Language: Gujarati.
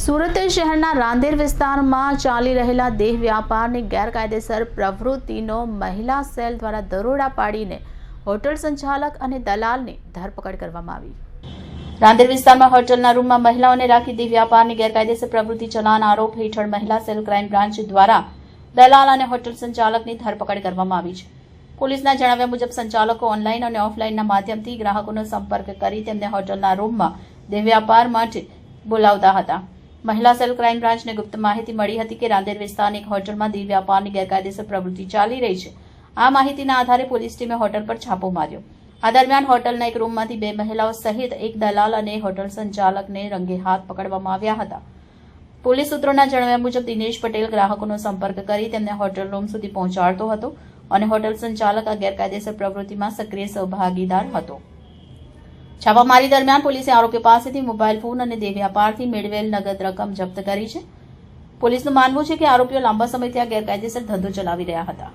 સુરત શહેરના રાંદેર વિસ્તારમાં ચાલી રહેલા દેહ વ્યાપારની ગેરકાયદેસર પ્રવૃત્તિનો મહિલા સેલ દ્વારા દરોડા પાડીને હોટલ સંચાલક અને દલાલની ધરપકડ કરવામાં આવી। રાંદેર વિસ્તારમાં હોટલના રૂમમાં મહિલાઓને રાખી દેહ વ્યાપારની ગેરકાયદેસર પ્રવૃત્તિ ચલાવવાના આરોપ હેઠળ મહિલા સેલ ક્રાઇમ બ્રાન્ચ દ્વારા દલાલ અને હોટલ સંચાલકની ધરપકડ કરવામાં આવી છે। પોલીસના જણાવ્યા મુજબ સંચાલકો ઓનલાઈન અને ઓફલાઈનના માધ્યમથી ગ્રાહકોનો સંપર્ક કરી તેમને હોટલના રૂમમાં દેહ વ્યાપાર માટે બોલાવતા હતા। મહિલા સેલ ક્રાઇમ બ્રાન્ચને ગુપ્ત માહિતી મળી હતી કે રાંદેર વિસ્તારની એક હોટલમાં દેહ વ્યાપારની ગેરકાયદેસર પ્રવૃત્તિ ચાલી રહી છે। આ માહિતીના આધારે પોલીસ ટીમે હોટલ પર છાપો માર્યો। આ દરમિયાન હોટલના એક રૂમમાંથી 2 મહિલાઓ સહિત એક દલાલ અને હોટલ સંચાલકને રંગે હાથ પકડવામાં આવ્યા હતા। પોલીસ સૂત્રોના જણાવ્યા મુજબ દિનેશ પટેલ ગ્રાહકોનો સંપર્ક કરી તેમને હોટલ રૂમ સુધી પહોંચાડતો હતો અને હોટલ સંચાલક આ ગેરકાયદેસર પ્રવૃત્તિમાં સક્રિય સહભાગીદાર હતો। છાપામારી દરમિયાન પોલીસે આરોપીઓ પાસેથી મોબાઈલ ફોન અને દેહ વ્યાપારથી મેળવેલ નગદ રકમ જપ્ત કરી છે। પોલીસનું માનવું છે કે આરોપીઓ લાંબા સમયથી આ ગેરકાયદેસર ધંધો ચલાવી રહ્યા હતા।